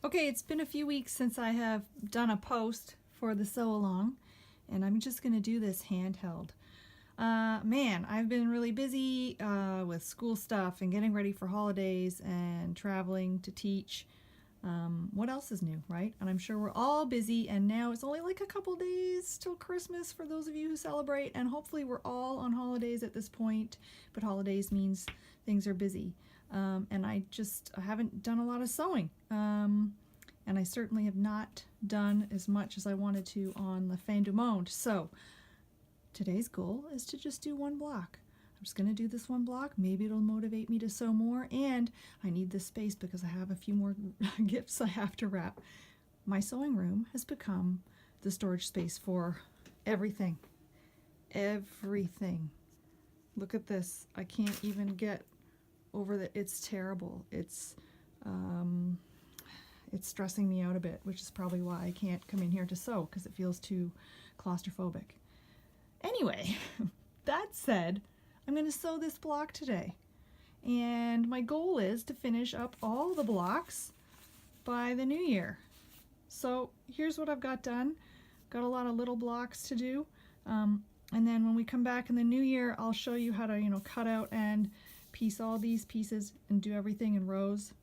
Okay, it's been a few weeks since I have done a post for the sew along, and I'm just going to do this handheld. Man, I've been really busy with school stuff and getting ready for holidays and traveling to teach. What else is new, right? And I'm sure we're all busy, and now it's only like a couple days till Christmas for those of you who celebrate, and hopefully we're all on holidays at this point, but holidays means things are busy. And I haven't done a lot of sewing. And I certainly have not done as much as I wanted to on the fin du monde. So today's goal is to just do one block. I'm just going to do this one block. Maybe it'll motivate me to sew more. And I need this space because I have a few more gifts I have to wrap. My sewing room has become the storage space for everything. Everything. Look at this. I can't even get over that. It's terrible. It's stressing me out a bit, which is probably why I can't come in here to sew, because it feels too claustrophobic. Anyway, that said, I'm going to sew this block today. And my goal is to finish up all the blocks by the new year. So here's what I've got done. Got a lot of little blocks to do. And then when we come back in the new year, I'll show you how to, cut out and piece all these pieces and do everything in rows.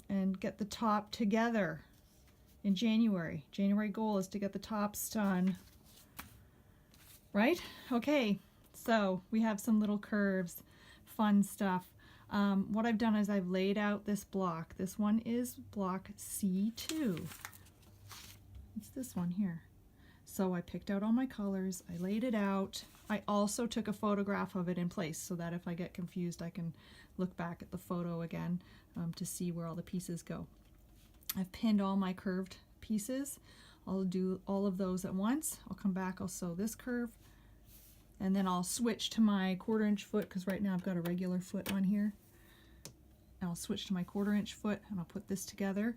And get the top together in January. January goal is to get the tops done. Right? Okay, so we have some little curves, fun stuff. What I've done is I've laid out this block. This one is block C2. It's this one here. So I picked out all my colors, I laid it out. I also took a photograph of it in place so that if I get confused I can look back at the photo again to see where all the pieces go. I've pinned all my curved pieces. I'll do all of those at once. I'll come back, I'll sew this curve, and then I'll switch to my 1/4 inch foot, because right now I've got a regular foot on here. And I'll switch to my 1/4 inch foot and I'll put this together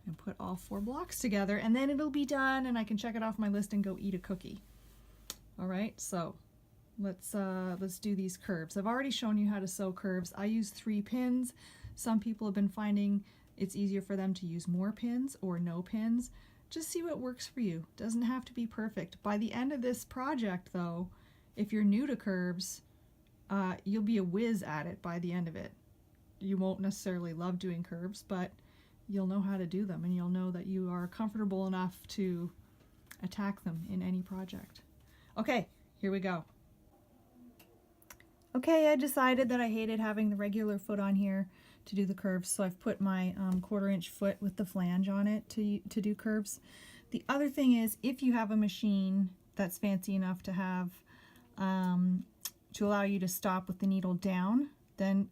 and put all 4 blocks together, and then it'll be done and I can check it off my list and go eat a cookie. All right, so let's do these curves. I've already shown you how to sew curves. I use 3 pins. Some people have been finding it's easier for them to use more pins or no pins. Just see what works for you. Doesn't have to be perfect. By the end of this project though, if you're new to curves, you'll be a whiz at it by the end of it. You won't necessarily love doing curves, but you'll know how to do them, and you'll know that you are comfortable enough to attack them in any project. Okay, here we go. Okay, I decided that I hated having the regular foot on here to do the curves, so I've put my 1/4 inch foot with the flange on it to do curves. The other thing is, if you have a machine that's fancy enough to have to allow you to stop with the needle down, then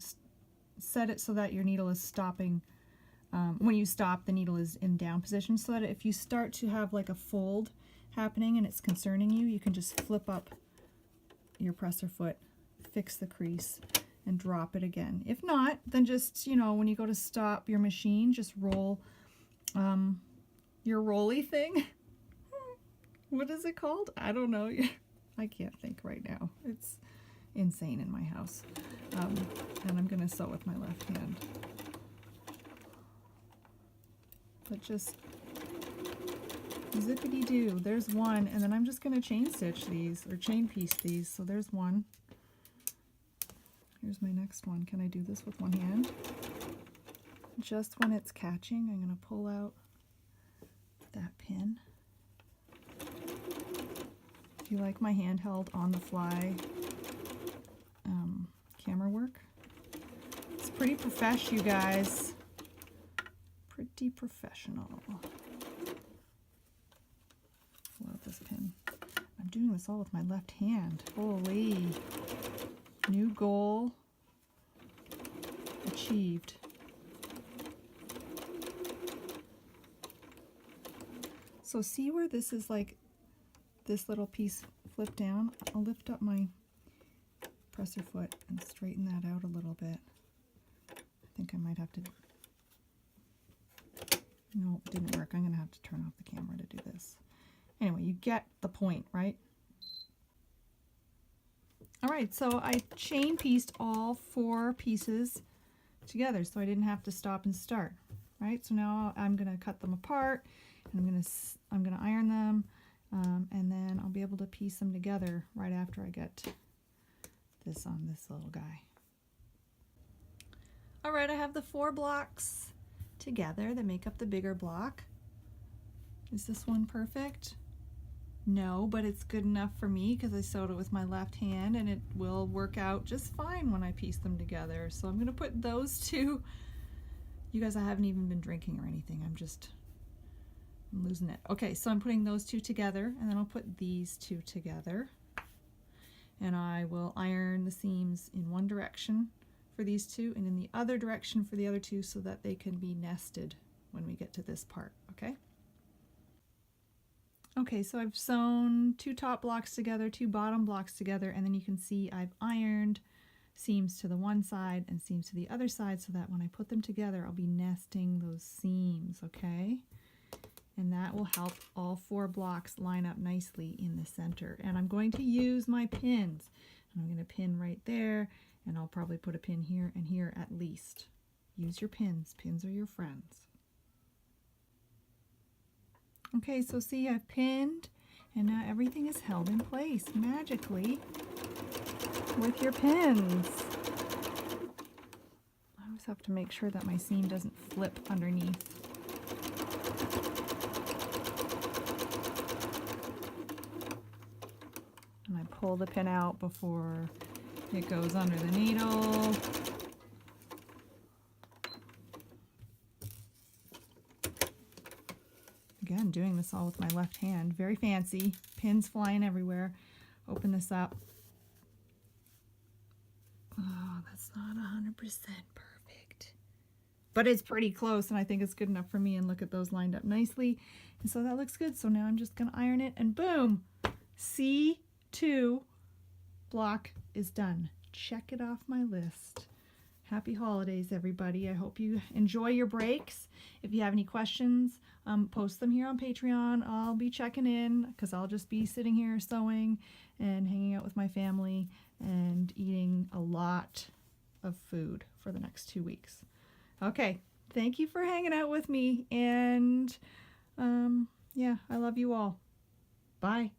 set it so that your needle is stopping. When you stop, the needle is in down position, so that if you start to have like a fold happening and it's concerning you, you can just flip up your presser foot, fix the crease, and drop it again. If not, then just, when you go to stop your machine, just roll your rolly thing. What is it called? I don't know. I can't think right now. It's insane in my house. And I'm going to sew with my left hand. But just zippity-doo. There's one, and then I'm just going to chain stitch these, or chain piece these. So there's one. Here's my next one. Can I do this with one hand? Just when it's catching, I'm going to pull out that pin. If you like my handheld on the fly camera work, it's pretty profesh, you guys. Pretty professional. Love this pin. I'm doing this all with my left hand. Holy. New goal achieved. So see where this is like this little piece flipped down? I'll lift up my presser foot and straighten that out a little bit. I think I might have to. No, it didn't work. I'm going to have to turn off the camera to do this. Anyway, you get the point, right? All right, so I chain pieced all 4 pieces together so I didn't have to stop and start, All right, so now I'm gonna cut them apart, and I'm gonna iron them, and then I'll be able to piece them together right after I get this on this little guy. All right, I have the 4 blocks together that make up the bigger block. Is this one perfect? No, but it's good enough for me because I sewed it with my left hand, and it will work out just fine when I piece them together. So I'm gonna put those 2. You guys, I haven't even been drinking or anything. I'm losing it. Okay, so I'm putting those 2 together, and then I'll put these 2 together. And I will iron the seams in one direction for these 2 and in the other direction for the other 2 so that they can be nested when we get to this part, okay? Okay, so I've sewn 2 top blocks together, 2 bottom blocks together, and then you can see I've ironed seams to the one side and seams to the other side so that when I put them together, I'll be nesting those seams, okay? And that will help all 4 blocks line up nicely in the center. And I'm going to use my pins. And I'm going to pin right there, and I'll probably put a pin here and here at least. Use your pins. Pins are your friends. Okay, so see, I've pinned, and now everything is held in place magically with your pins. I always have to make sure that my seam doesn't flip underneath. And I pull the pin out before it goes under the needle. Again, doing this all with my left hand. Very fancy. Pins flying everywhere. Open this up. Oh, that's not 100% perfect. But it's pretty close, and I think it's good enough for me. And look at those lined up nicely. And so that looks good. So now I'm just going to iron it, and boom! C2 block is done. Check it off my list. Happy holidays, everybody. I hope you enjoy your breaks. If you have any questions, post them here on Patreon. I'll be checking in because I'll just be sitting here sewing and hanging out with my family and eating a lot of food for the next 2 weeks. Okay, thank you for hanging out with me, and yeah, I love you all. Bye.